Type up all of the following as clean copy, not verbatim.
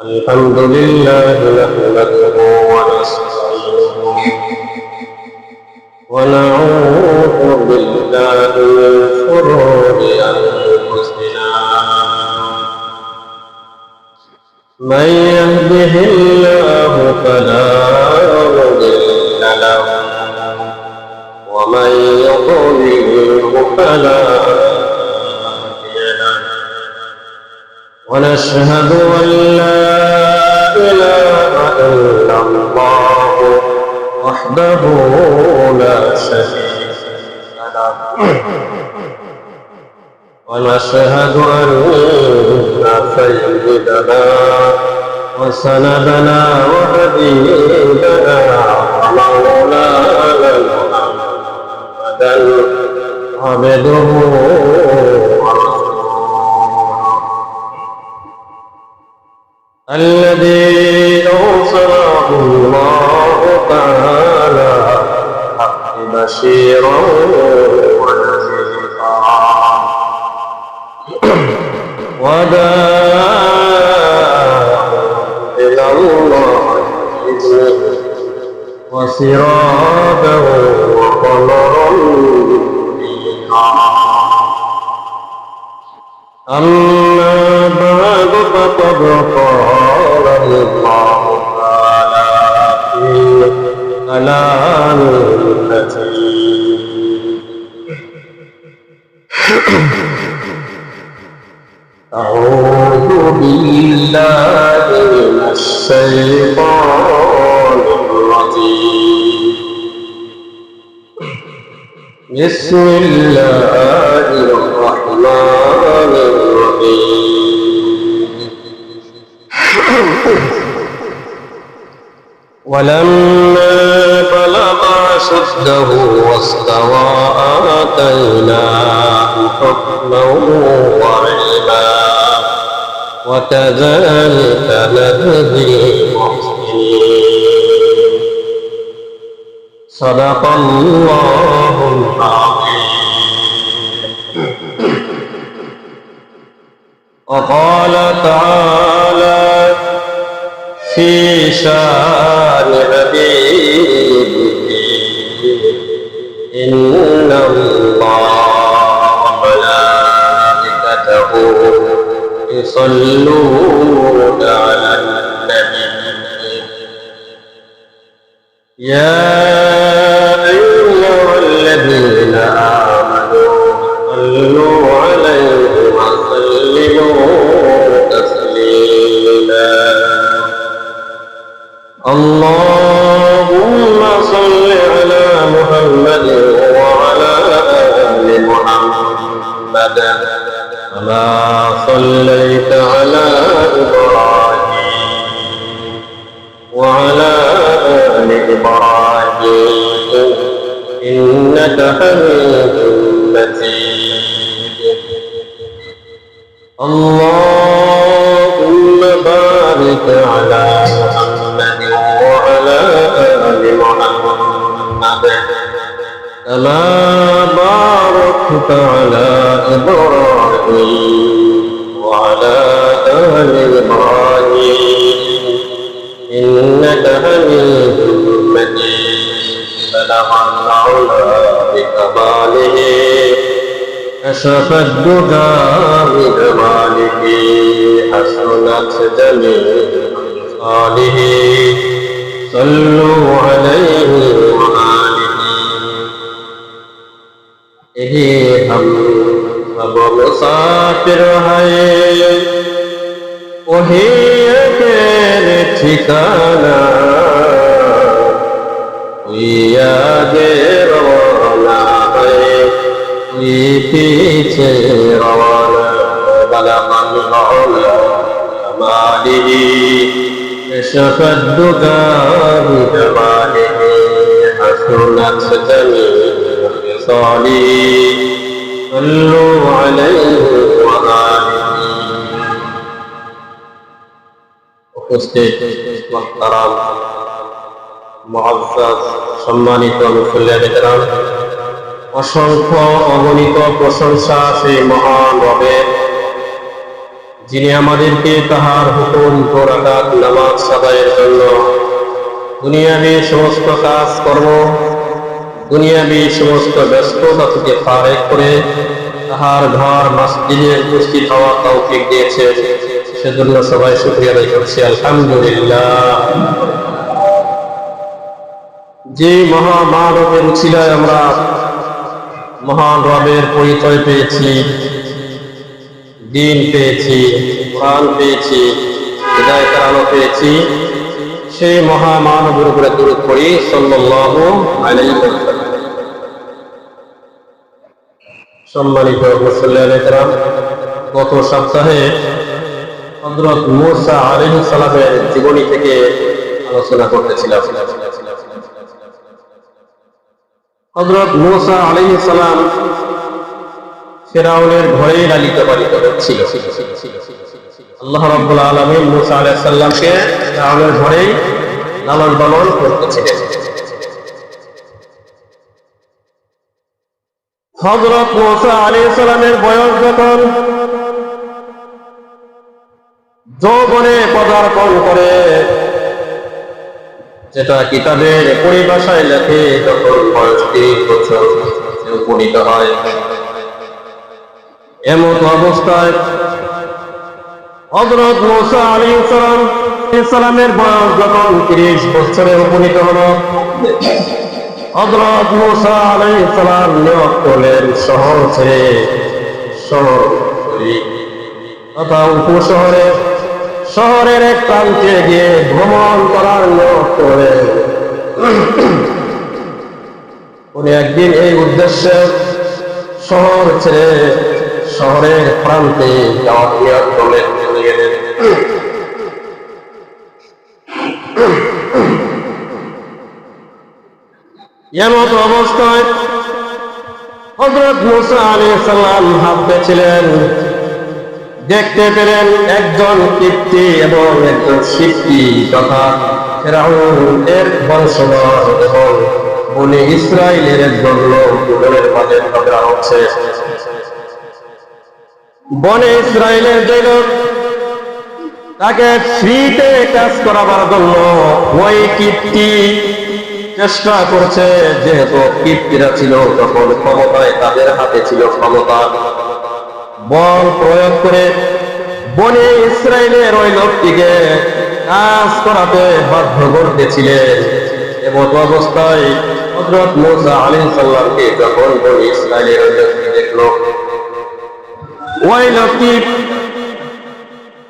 الحمد لله نحمده ونستعينه ونعوذ بالله من شرور أنفسنا من يهده الله فلا مضل له ومن يضلله فلا هادي له ونشهد أن لا إله إلا الله وحده لا شريك له ونشهد أن سيدنا وسندنا وحبيبنا ومولانا محمدا عبده الذي أرسله الله تعالى بالحق بشيرا ونذيرا وداعيا إلى الله بإذنه وسراجا وقمرا منيرا أما بعد فقد قال الله تعالى في كلامه المتين أعوذ بالله من الشيطان الرجيم بسم الله الرحمن الرحيم ولما بلغ أشده واستوى آتيناه حكما وعلما وكذلك نجزي المحسنين صدق الله العظيم وقال تعالى في شان حبيبه إن الله وملائكته يصلون على النبي يا أيها الذين آمنوا صلوا عليه وسلموا تسليما اللهم صل على محمد وعلى آل محمد كما صليت على إبراهيم وعلى آل إبراهيم إنك حميد مجيد اللهم بارك على محمد وعلى آل محمد كما باركت على إبراهيم وعلى آل إبراهيم إنك حميد مجيد بلغ العلا بكماله كشف الدجى بجماله حسنت جميع خصاله صلوا عليه وآله यही हम सब मुसाफिर हैं वही अकेले ठिकाना कोई आगे रवाना है कोई पीछे रवाना बलगल औला कमालिह कशफ الدجى بجماله حسنت جميع خصاله صلوا عليه وآله উপস্থিত মুহতারাম মুআজ্জাজ সম্মানিত মুসল্লিয়ান-ই-কিরাম অসংখ্য অগণিত প্রশংসা সেই মহান রবের, যিনি আমাদেরকে তাহার হুকুম ও রাকাত নামাজ আদায়ের জন্য দুনিয়াবী সমস্ত কাজ কর্ম, দুনিয়াবী সমস্ত ব্যস্ততা থেকে ফারেক করে তাহার ঘর মসজিদে উপস্থিত হওয়া তৌফিক দিয়েছে। সেজন্য সবাই শুকরিয়া আদায় করছি, আলহামদুলিল্লাহ। যে মহামানবের উছিলায় আমরা মহান রবের পরিচয় পেয়েছি, দ্বীন পেয়েছি, কোরআন পেয়েছি, হিদায়াতের আলো পেয়েছি, সেই মহামানবের উপরে দরুদ পড়ি সাল্লাল্লাহু আলাইহি ওয়াসাল্লাম। সম্মানিত মুসল্লিয়ানে কেরাম, গত সপ্তাহে হযরত মূসা আলাইহিস সালামের জীবনী থেকে আলোচনা করতেছিলাম। হযরত মূসা আলাইহিস সালাম ফিরআউনের ঘরে লালিত পালিত হচ্ছিল। আল্লাহ রাব্বুল আলামিন মূসা আলাইহিস সালামকে ফিরআউনের ঘরেই লালন পালন করতেছিলেন। হযরত মূসা আলাইহিস সালামের বয়স যখন যৌবনে পদার্পণ করে, যেটা কিতাবের পরিভাষায় লেখে যখন বয়স 30 বছর উপনীত হয়, এমত অবস্থায় হযরত মূসা আলাইহিস সালামের বয়স যখন 30 বছরে উপনীত হলো, হযরত মূসা আলাইহিস সালাম নিয়ত করলেন শহর ছেড়ে শহর তথা শহরের এক প্রান্তে গিয়ে ভ্রমণ করার নিয়ত করলেন। উনি একদিন এই উদ্দেশ্যে শহর ছেড়ে শহরের প্রান্তে যাওয়ার নিয়ত করলেন, চলে গেলেন। এমত অবস্থায় হযরত মূসা আলাইহিস সালাম ভাবতেছিলেন, দেখতে পেলেন একজন কিপ্তি এবং একজন সিপ্তি তথা ফিরআউনের বংশধর এবং বনি ইসরাইলের একজন লোক দুজনের মাঝে ঝগড়া হচ্ছে। বনি ইসরাইলের যে লোক তাকে ফ্রিতে কাজ করাবার জন্য ওই কিপ্তি চেষ্টা করছে, যেহেতু কিপ্তিরা ছিল তখন ক্ষমতায়, তাদের হাতে ছিল ক্ষমতা, বল প্রয়োগ করে বনি ইসরাইলের ওই লোকটিকে কাজ করাতে বাধ্য করতেছিলেন। এমত অবস্থায় হযরত মূসা আলাইহিস সালামকে যখন বনি ইসরাইলের ওই লোকটি দেখলো, ওই লোকটি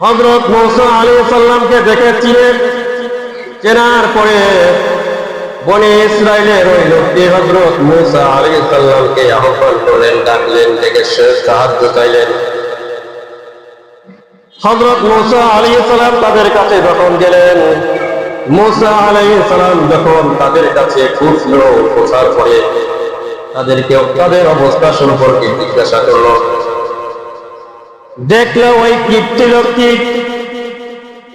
হযরত মূসা আলাইহিস সালামকে দেখে চেনার পরে বনি ইসরাইলের ওই লোকটি হযরত মূসা আলাইহিস সালামকে আহ্বান করলেন, ডাকলেন, ডেকে সাহায্য চাইলেন। হযরত মূসা আলাইহিস সালাম তাদের কাছে যখন গেলেন, মূসা আলাইহিস সালাম যখন তাদের কাছে পৌঁছলো, পৌঁছার পরে তাদেরকে তাদের অবস্থা সম্পর্কে জিজ্ঞাসা করল। দেখলো ওই কিপ্তি লোকটি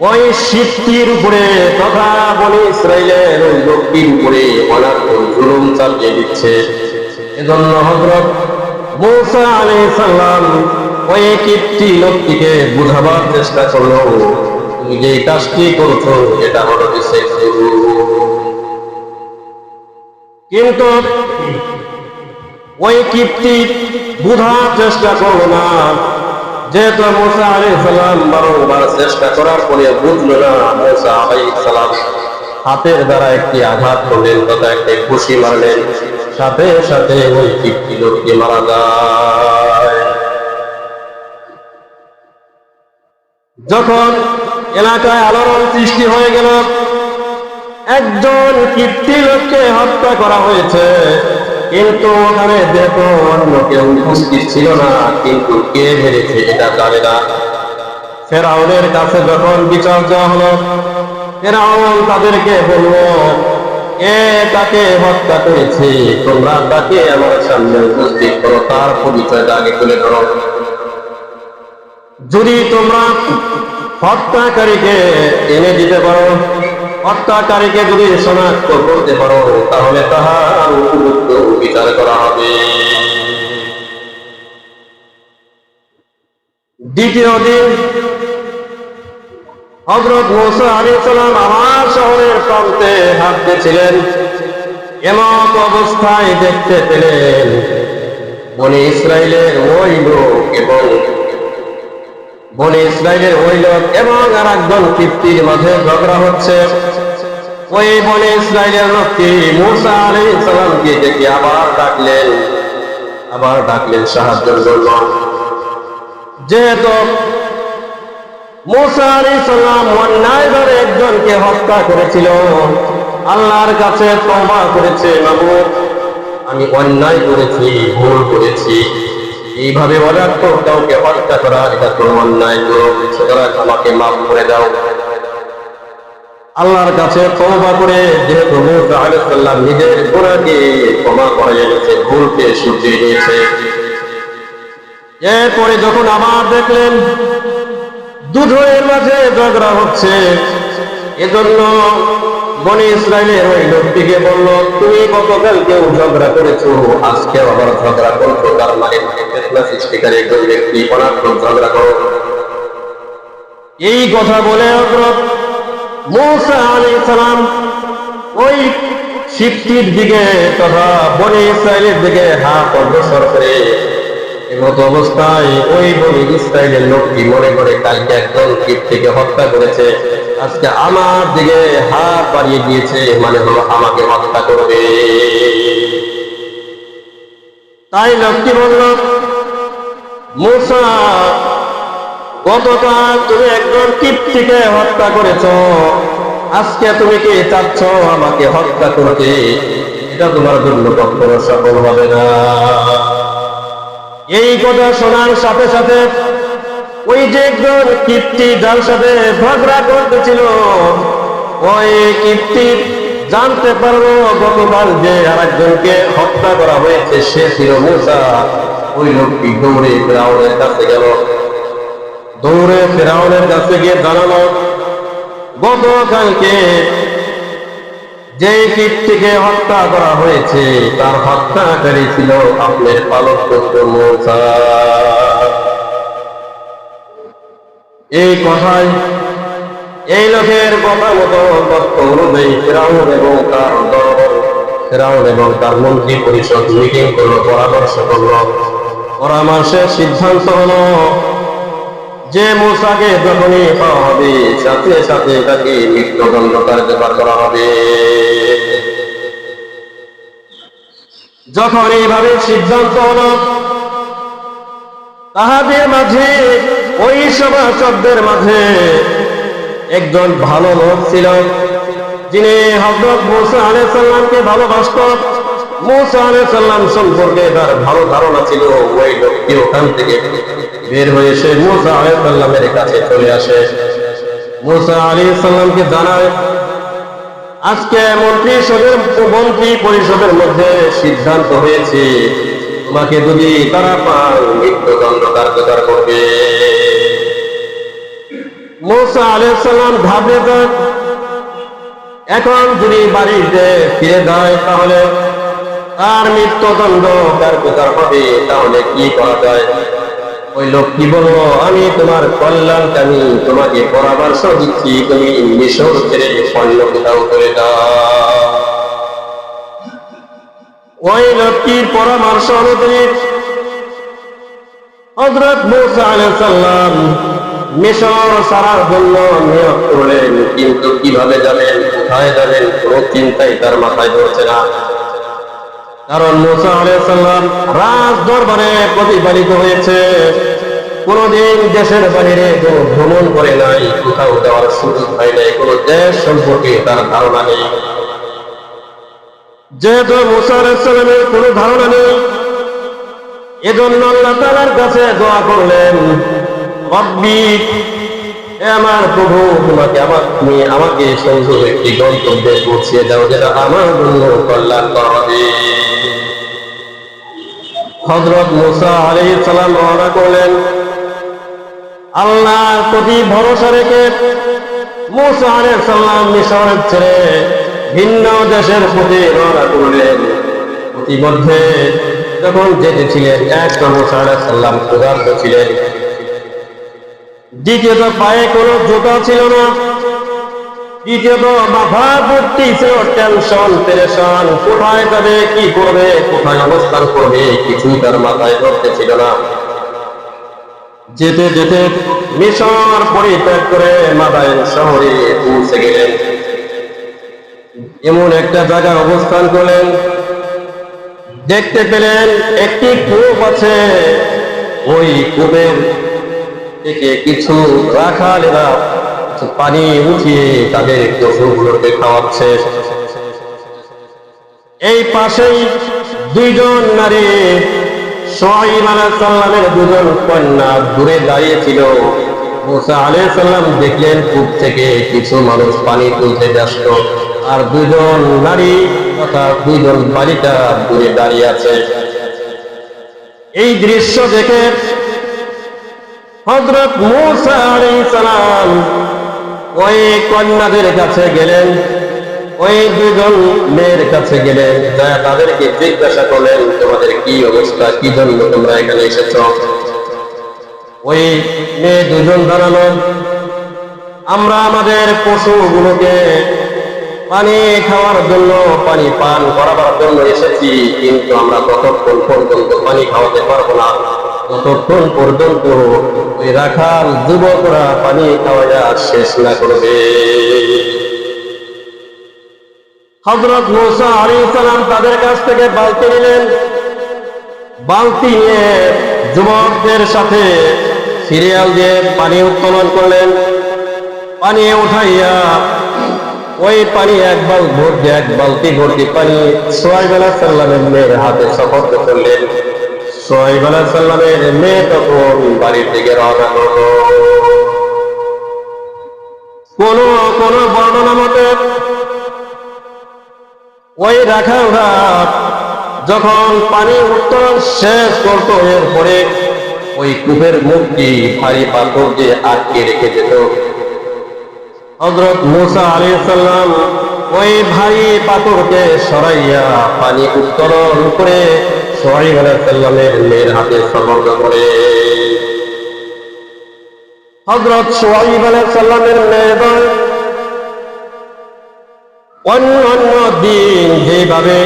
ওই সিপ্তির উপরে তথা বনি ইসরাইলের ওই লোকটির উপরে অনার্থক জুলুম চালিয়ে দিচ্ছে। এজন্য হযরত মূসা আলাইহিস সালাম ওই কিপ্তি লোকটিকে বুঝাবার চেষ্টা করলো, তুমি যে কাজটি করছো এটা হলো কিন্তু ওই কিপ্তি বুঝার চেষ্টা করলো না। যেহেতু মূসা আলাইহিস সালাম বারংবার চেষ্টা করার পরে বুঝলো না, মূসা আলাইহিস সালাম হাতের দ্বারা একটি আঘাত করলেন তথা একটি ঘুষি মারলেন, সাথে সাথে ওই কিপ্তি লোকটি মারা যায়। যখন এলাকায় আলোড়ন সৃষ্টি হয়ে গেল, একজন কিপ্তি লোককে হত্যা করা হয়েছে, কিন্তু ওখানে দেখো অন্য কেউ উপস্থিত ছিল না, কিন্তু কে মেরেছে এটা জানে না। ফিরআউনের কাছে যখন বিচার দেওয়া হলো, ফিরআউন তাদেরকে বলল, কে তাকে হত্যা করেছে, তোমরা তাকে আমার সামনে উপস্থিত করো, তার পরিচয়টা আগে তুলে ধরো। যদি তোমরা হত্যাকারীকে এনে দিতে পারো হত্যাকারীকে যদি শনাক্ত করতে পারো তাহলে তাহার উপযুক্ত বিচার করা হবে। দ্বিতীয় দিন হযরত মূসা আলাইহিস সালাম আমার শহরের প্রান্তে হাঁটতেছিলেন। এমত অবস্থায় দেখতে পেলেন বনী ইসরাইলের ওই লোক এবং আর একজন কিপ্তির মাঝে ঝগড়া হচ্ছে। ওই বনী ইসরাইলের লোকটি মূসা আলাইহিস সালামকে ডেকে আবার ডাকলেন সাহায্যের জন্য। যেহেতু মূসা আলাইহিস সালাম অন্যায়ভাবে একজনকে হত্যা করেছিল, আল্লাহর কাছে তওবা করেছে, মাবুদ আমি অন্যায় করেছি, ভুল করেছি, এইভাবে অনার্থক কাউকে হত্যা করা এটা কোনো অন্যায়, সুতরাং আমাকে মাফ করে দাও। আল্লাহর কাছে তওবা করে যেহেতু মূসা আলাইহিস সালাম নিজের গুনাহকে ক্ষমা করে নিয়েছে, ভুলকে শুধরে নিয়েছে। এরপরে যখন আবার দেখলেন দুজনের মাঝে ঝগড়া হচ্ছে, এজন্য বনী ইসরাইলের ওই লোকটিকে বলল, তুমি গতকালকেও ঝগড়া করেছো, আজকে আবার ঝগড়া করছো, তার মানে ফিতনা সৃষ্টিকারী একজন ব্যক্তি, অনার্থক ঝগড়া করো। এই কথা বলে হযরত মূসা আলাইহিস সালাম ওই শিবটির দিকে তথা বনী ইসরাইলের দিকে হাত অগ্রসর করে, এমত অবস্থায় ওই বনী ইসরাইলের লোকটি মনে করে কালকে একজন কিপ্তিকে হত্যা করেছে, আজকে আমার দিকে হাত বাড়িয়ে দিয়েছে, মানে হলো আমাকে হত্যা করবে। তাই লোকটি বলল, মূসা গতকাল তুমি একজন কিপ্তিকে হত্যা করেছ, আজকে তুমি কি চাচ্ছ আমাকে হত্যা করতে? এটা তোমার জন্য কখনো সফল হবে না। এই কথা শোনার সাথে সাথে ওই যে একজন কিপ্তি যার সাথে ঝগড়া করতেছিল, ওই কিপ্তি জানতে পারলো গতকাল যে আরেকজনকে হত্যা করা হয়েছে সে ছিল মূসা। ওই লোকটি দৌড়ে ফিরআউনের কাছে গেল, গিয়ে জানালো গতকালকে যে কিপ্তিকে হত্যা করা হয়েছে তার হত্যাকারী ছিল আপনার পালক পুত্র মূসা। এই কথায় এই লোকের কথা মতো অনুযায়ী ফিরআউন এবং তার মন্ত্রী পরিষদ মিটিং করলো, পরামর্শ করলো। পরামর্শের সিদ্ধান্ত হলো যে মূসাকে যখনই পাওয়া হবে সাথে সাথে তাকে মৃত্যুদণ্ড কার্যকর করা হবে। যখন এইভাবে সিদ্ধান্ত হলো, তাহাদের মাঝে ওই সভাসদদের মাঝে একজন ভালো লোক ছিল, যিনি হযরত মূসা আলাইহিস সালামকে ভালোবাসত। মূসা আলাইহিস সালাম সম্পর্কে তার ভালো ধারণা ছিল। ওই লোকটি ওখান থেকে বের হয়ে এসে মূসা আলাইহিস সালামের কাছে চলে আসে। মূসা আলাইহিস সালামকে জানায়, আজকে মন্ত্রী পরিষদের মধ্যে সিদ্ধান্ত হয়েছে তোমাকে যদি তারা পায় মৃত্যুদণ্ড কার্যকর করবে। মূসা আলাইহিস সালাম ঘাবড়ে যান। এখন যদি বাড়িতে ফিরে যায় তাহলে তার মৃত্যুদণ্ড কার্যকর হবে, তাহলে কি করা যায়? ওই লোকটি বলল, আমি তোমার কল্যাণকামী, তোমাকে পরামর্শ দিচ্ছি, তুমি মিশর ছেড়ে অন্য কোথাও করে দাও। ওই লোকটির পরামর্শ অনুযায়ী হযরত মূসা আলাইহিস সালাম মিশর ছাড়ার জন্য নিয়োগ করলেন। কিন্তু কিভাবে যাবেন, কোথায় যাবেন, কোন চিন্তাই তার মাথায় ধরছে না। কারণ মূসা আলাইহিস সালাম রাজ দরবারে প্রতিপালিত হয়েছে, কোনদিন দেশের বাইরে কোনো ভ্রমণ করে নাই, কোথাও যাওয়ার সুযোগ হয় নাই, কোন দেশ সম্পর্কে তার ধারণা নেই। যেহেতু মূসা আলাইহিস সালামের কোনো ধারণা নেই, এজন্য আল্লাহ তাআলার কাছে দোয়া করলেন, রব্বি, হে আমার প্রভু, তুমি আমাকে সুন্দর একটি গন্তব্যে পৌঁছিয়ে দাও যেটা আমার জন্য কল্যাণকর হবে। হযরত মূসা আলাইহিস সালাম রওনা করলেন। আল্লাহর প্রতি ভরসা রেখে মুসা আলাইহিস সালাম মিশর ছেড়ে ভিন্ন দেশের প্রতি রওনা করলেন। ইতিমধ্যে যখন যেতেছিলেন, এক মুসা আলাইহিস সালাম ক্ষুধার্ত ছিলেন, দ্বিতীয়ত পায়ে কোনো জুতা ছিল না, দ্বিতীয়ত মাথা ভর্তি ছিল টেনশন পেরেশান, কোথায় যাবে, কি করবে, কোথায় অবস্থান করবে, কিছুই তার মাথায় ধরতে ছিল না। যেতে যেতে মিশর পরিত্যাগ করে মাদায়েন শহরে পৌঁছে গেলেন। এমন একটা জায়গায় অবস্থান করলেন, দেখতে পেলেন একটি কূপ আছে। ওই কূপের থেকে কিছু রাখালেরা পানি উঠিয়ে তাদের পশুগুলোকে খাওয়াচ্ছে। এই পাশেই দুইজন নারী, শুআয়ব আলাইহিস সালামের দুজন কন্যা দূরে দাঁড়িয়েছিল। মুসা আলাইহিস সালাম দেখলেন কূপ থেকে কিছু মানুষ পানি তুলতে ব্যস্ত, আর দুইজন নারী তথা দুইজন বালিকা দূরে দাঁড়িয়ে আছে। এই দৃশ্য দেখে হযরত মুসা আলাইহিস সালাম ওই কন্যাদের কাছে গেলেন, ওই দুজন মেয়ের কাছে গেলেন, যা তাদেরকে জিজ্ঞাসা করলেন, তোমাদের কি অবস্থা, কি জন্য তোমরা এখানে এসেছ? ওই মেয়ে দুজন দাঁড়ালো, আমরা আমাদের পশুগুলোকে পানি খাওয়ার জন্য, পানি পান করাবার জন্য এসেছি, কিন্তু আমরা ততক্ষণ পর্যন্ত পানি খাওয়াতে পারবো না যতক্ষণ পর্যন্ত ওই রাখাল যুবকরা পানি খাওয়া শেষ না করবে। হযরত মুসা আলাইহিস সালাম তাদের কাছ থেকে বালতি নিলেন, বালতি নিয়ে যুবকদের সাথে সিরিয়াল দিয়ে পানি উত্তোলন করলেন। পানি উঠাইয়া ওই পানি এক বালতি ভর্তি পানি শুআয়ব আলাইহিস সালামের মেয়ের হাতে সুপর্দ করলেন। শুআয়ব আলাইহিস সালামের মেয়ে তখন বাড়ির দিকে রওনা করল। কোন বর্ণনা মতে ওই রাখালরা যখন পানি উত্তোলন শেষ করতো, এরপরে ওই কূপের মুখটি ভারী পাথর দিয়ে আটকে রেখে যেত। হযরত মুসা আলাইহিস সালাম ওই ভারী পাথরকে সরাইয়া পানি উত্তোলন করে শুআয়ব আলাইহিস সালামের মেয়ের হাতে সুপর্দ করে। হযরত শুআয়ব আলাইহিস সালামের মেয়ে অন্য দিন যেভাবে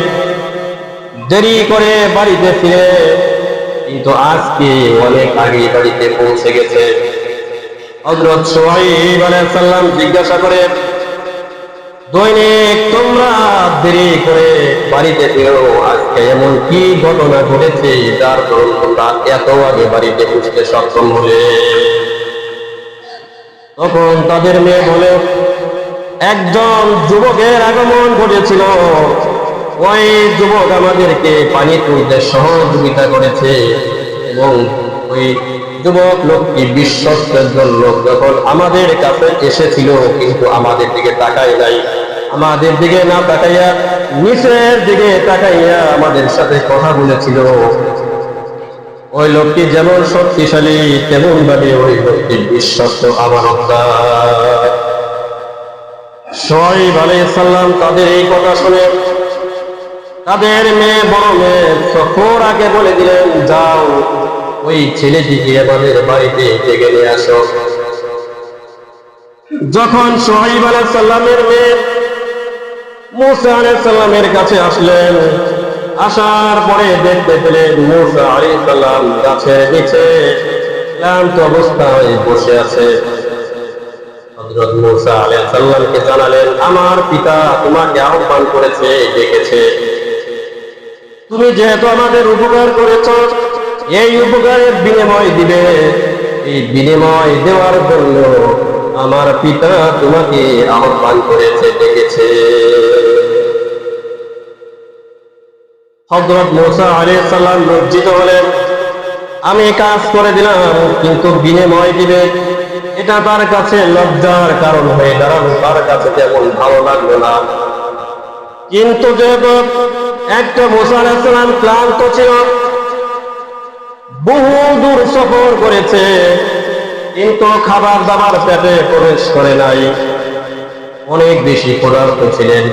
দেরি করে বাড়িতে ফিরে, কিন্তু আজকে অনেক আগে বাড়িতে পৌঁছে গেছে। হযরত শুআয়ব আলাইহিস সালাম জিজ্ঞাসা করে, দৈনিক তোমরা দেরি করে বাড়িতে ফিরো, আজকে এমন কি ঘটনা ঘটেছে যার দরুন তোমরা এত আগে বাড়িতে পৌঁছতে সক্ষম হলে? তখন তাদের মেয়ে বলে, একজন যুবকের আগমন ঘটেছিল, ওই যুবক আমাদেরকে পানি তুলতে সহযোগিতা করেছে, এবং ওই যুবক লোকটি বিশ্বস্ত একজন লোক, যখন আমাদের কাছে এসেছিল কিন্তু আমাদের দিকে তাকায় নাই, আমাদের দিকে না তাকাইয়া নিচের দিকে তাকাইয়া আমাদের সাথে কথা বলেছিল। ওই লোকটি যেমন শক্তিশালী তেমন ভাবে ওই লোকটি বিশ্বস্ত আমানতদার। শুআয়ব আলাইহিস সালাম তাদের এই কথা শুনে তাদের মেয়ে, বড় মেয়ে সফরাকে বলে দিলেন, যাও ওই ছেলেটিকে আমাদের বাড়িতে ডেকে নিয়ে আসো। যখন শুআয়ব আলাইহিস সালামের মেয়ে মুসা আলাইহিস সালামের কাছে আসলেন, আসার পরে দেখতে পেলেন মুসা আলাইহিস সালাম গাছের নিচে ক্লান্ত অবস্থায় বসে আছে। হযরত মুসা আলাইহিস সালামকে জানালেন, আমার পিতা তোমাকে আহ্বান করেছে, ডেকেছে। তুমি যেহেতু আমাদের উপকার করেছ, এই উপকারের বিনিময় দিবে। এই বিনিময় দেওয়ার জন্য আমার পিতা তোমাকে আহ্বান করেছে, ডেকেছে। হযরত মুসা আলাইহিস সালাম লজ্জিত হলেন, আমি কাজ করে দিলাম কিন্তু বিনিময় দিবে, এটা তার কাছে লজ্জার কারণ হয়ে দাঁড়ালো, তার কাছে তেমন ভালো লাগলো না। কিন্তু যেহেতু একটা মুসা আলাইহিস সালাম ক্লান্ত ছিল, বহু দূর সফর করেছে, কিন্তু খাবার দাবার পেটে প্রবেশ করে নাই, অনেক বেশি ক্ষুধার্ত ছিলেন,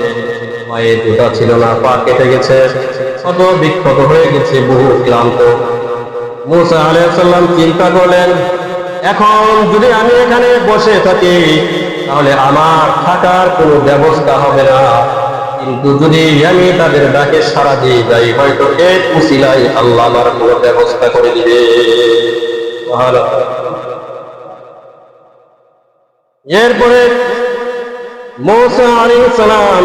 পায়ে জুতা ছিল না, পা কেটে গেছে, ক্ষত বিক্ষত হয়ে গেছে, বহু ক্লান্ত। মূসা আলাইহিস সালাম চিন্তা করলেন, এখন যদি আমি এখানে বসে থাকি তাহলে আমার থাকার কোনো ব্যবস্থা হবে না, কিন্তু যদি আমি তাদের ডাকে সাড়া দিয়ে যাই হয়তো এক উসিলায় আল্লাহ আমার কোনো ব্যবস্থা করে দিবে। এরপরে মূসা আলাইহিস সালাম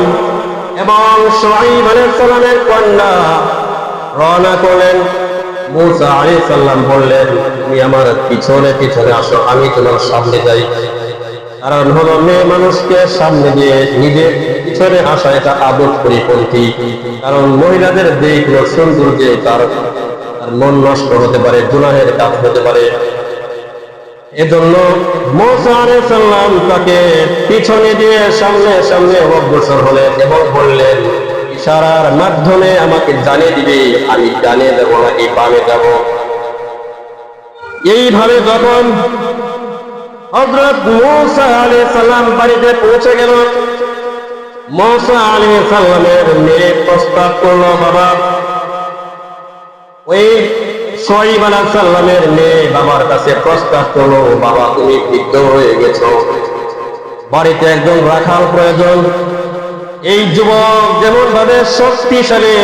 এবং শুআয়ব আলাইহিস সালামের কন্যা রওনা করলেন। মূসা আলাইহিস সালাম বললেন, তুমি আমার পিছনে পিছনে আসো, আমি তোমার সামনে যাই। কারণ হলো মেয়ে মানুষকে সামনে দিয়ে নিজের পিছনে আসা এটা আদব পরিপন্থী। কারণ মহিলাদের দেখলো সৌন্দর্যে তার মন নষ্ট হতে পারে, গুনাহের কাজ হতে পারে। এজন্য মূসা আলাইহিস সালাম তাকে পিছনে দিয়ে সামনে সামনে অগ্রসর হলেন এবং বললেন, ইশারার মাধ্যমে আমাকে জানিয়ে দিবে আমি ডানে যাব নাকি বামে যাব। এইভাবে যখন হযরত মূসা আলাইহিস সালাম বাড়িতে পৌঁছে গেল, মূসা আলাইহিস সালামের মেয়ে প্রস্তাব করলো, বাবা, ওই শুআয়ব আলাইহিস সালামের মেয়ে বাবার কাছে প্রস্তাব করলো, বাবা তুমি বৃদ্ধ হয়ে গেছো, বাড়িতে একজন রাখাল প্রয়োজন। এই যুবক যেমন ভাবে শক্তিশালী,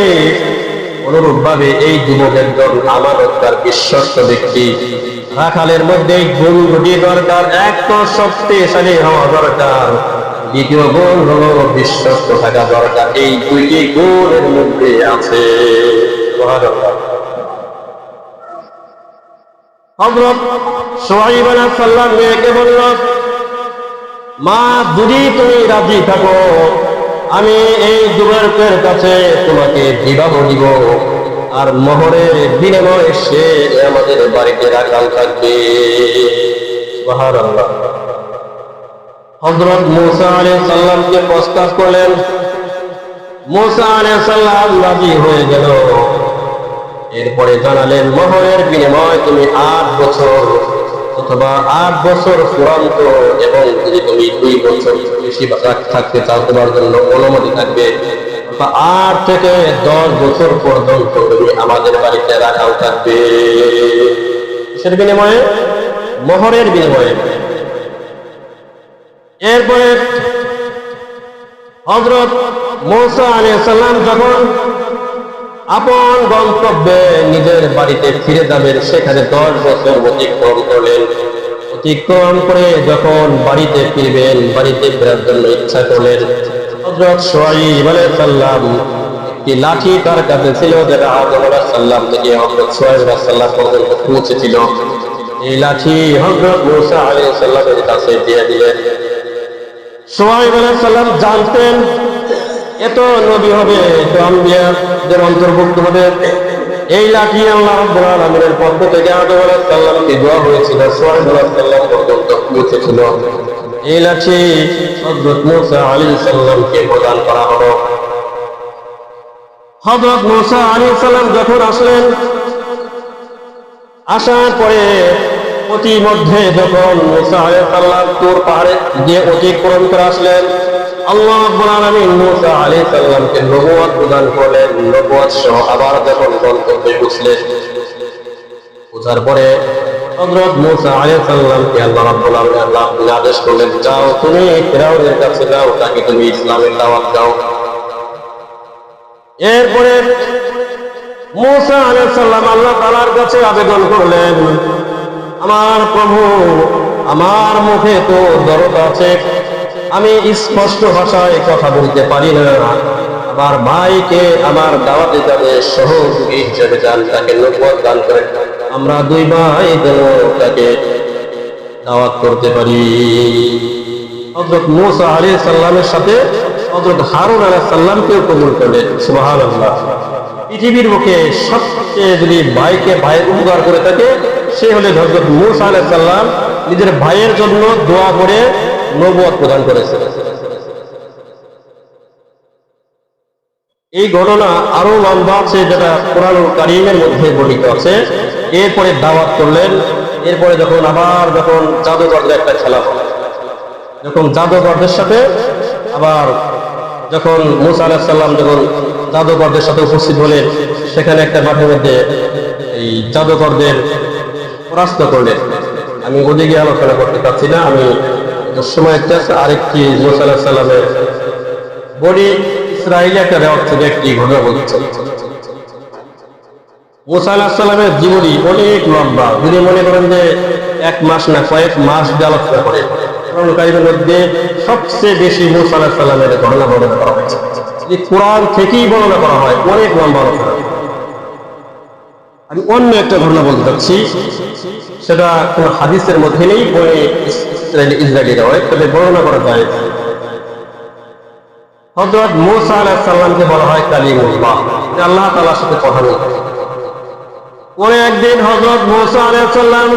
অনুরূপ ভাবে এই যুবক একজন আমানতদার বিশ্বস্ত ব্যক্তি। রাখালের মধ্যে গুণ দুটি দরকার, এক তো শক্তিশালী হওয়া দরকার, দ্বিতীয় গুণ হলো বিশ্বস্ত থাকা দরকার। এই দুইটি গুণের মধ্যে আছে। হযরত শুআয়ব আলাইহিস সালাম মেয়েকে বলল, মা যদি তুমি রাজি থাকো আমি এই যুবকের কাছে তোমাকে বিবাহ দিব, আর মোহরের বিনিময়ে সে আমাদের বাড়িতে রাখাল থাকবে। সুবহানাল্লাহ। হযরত মূসা আলাইহিস সালামকে প্রস্তাব করলেন, মূসা আলাইহিস সালাম রাজি হয়ে গেল। এরপরে জানালেন, মোহরের বিনিময়ে তুমি 8 বছর অথবা 8 বছর চূড়ান্ত, এবং যদি তুমি 2 বছর বেশি থাকতে চাও তোমার জন্য অনুমতি থাকবে, 8 থেকে 10 বছর পর্যন্ত তুমি আমাদের বাড়িতে রাখাল থাকবে। কিসের বিনিময়ে? মোহরের বিনিময়ে। এরপরে হযরত মূসা আলাইহিস সালাম যখন আপন গন্তব্যে নিজের বাড়িতে ফিরে যাবেন, সেখানে 10 বছর অতিক্রম করলেন। অতিক্রম করে যখন বাড়িতে ফিরবেন, বাড়িতে ফেরার জন্য ইচ্ছা করলেন, হযরত শুআয়ব আলাইহিস সালাম একটি লাঠি তার কাছে ছিল, যেটা আদম আলাইহিস সালাম থেকে হযরত শুআয়ব আলাইহিস সালাম পর্যন্ত পৌঁছেছিল। এই লাঠি হযরত মূসা আলাইহিস সালামের কাছে দিয়ে দিলেন। শুআয়ব আলাইহিস সালাম জানতেন এত নবী হবে, এত আম্বিয়াদের অন্তর্ভুক্ত হবে। এই লাঠি আল্লাহ রাব্বুল আলামিনের পক্ষ থেকে আদম আলাইহিস সালামকে দেওয়া হয়েছিল, শুআয়ব আলাইহিস সালাম পর্যন্ত পৌঁছেছিল। এই লাঠি হযরত মূসা আলাইহিস সালামকে প্রদান করা হলো। হযরত মূসা আলাইহিস সালাম যখন আসলেন, আসার পরে প্রতিমধ্যে যখন মূসা আলাইহিস সালাম তুর পাহাড়ে গিয়ে অতিক্রম করে আসলেন, আল্লাহ রাব্বুল আলামিন মূসা আলাইহিস সালামকে নবুয়ত প্রদান করলেন। নবুয়ত সহ আবার যখন গন্তব্যে পৌঁছলেন, পৌঁছার পরে হযরত মূসা আলাইহিস সালামকে আল্লাহ রাব্বুল আলামিন আদেশ করলেন, যাও তুমি ফিরাউনের কাছে যাও, তাকে তুমি ইসলামের দাওয়াত দাও। এরপরে মূসা আলাইহিস সালাম আল্লাহ তাআলার কাছে আবেদন করলেন, আমার প্রভু, আমার মুখে তো দরদ আছে, আমি স্পষ্ট ভাষায় কথা বলতে পারি না, আমার ভাইকে আমার দাওয়াতে যাবে সহযোগী হিসেবে যান, তাকে নবুয়ত দান করেন, আমরা 2 ভাই যেন তাকে দাওয়াত করতে পারি। হযরত মূসা আলাইহিস সালামের সাথে হযরত হারুন আলাইহিস সালামকেও কবুল করলেন। সুবহানাল্লাহ। পৃথিবীর বুকে সবচেয়ে যদি ভাইকে ভাইয়ের উপকার করে থাকে সে হলেন হযরত মূসা আলাইহিস সালাম। নিজের ভাইয়ের জন্য দোয়া করে নবুয়ত প্রদান করেছে। এই ঘটনা আরো লম্বা আছে, যেটা কোরআনুল কারীমের মধ্যে বর্ণিত আছে। এরপরে দাওয়াত করলেন। এরপরে যখন জাদুঘরের একটা খেলা হলো, যখন জাদুকরদের সাথে, আবার যখন মুসা আলাইহিস সালাম যখন জাদুকরদের সাথে উপস্থিত হলেন, সেখানে একটা মাঠের মধ্যে এই জাদুকরদের পরাস্ত করলেন। আমি ওদিকে আলোচনা করতে চাচ্ছি না, আমি সময় আরেকটি মুসা আলাইহিস সালামের বনি ইসরাইল একটা রেওয়াজ থেকে একটি ঘটনা বলছে। মুসা আলাইহিস সালামের জীবনী অনেক লম্বা, যদি মনে করেন যে এক মাস না কয়েক মাস দিয়ে আলোচনা করে, কোরআনের মধ্যে সবচেয়ে বেশি মুসা আলাইহিস সালামের ঘটনা বর্ণনা করা হয়েছে। যদি কোরআন থেকেই বর্ণনা করা হয়, অনেক লম্বা আলোচনা। আমি অন্য একটা ঘটনা বলতে চাচ্ছি, সেটা কোন হাদিসের মধ্যে নেই, বনি ইসরাইলি রেওয়ায়াত, তবে বর্ণনা করা যায়। হযরত মুসা আলাইহিস সালামকে বলা হয় কালিমুল্লাহ, আল্লাহ তাআলার সাথে কথা বলতেন। পরে একদিন হযরত মুসা আলাইহিস সালাম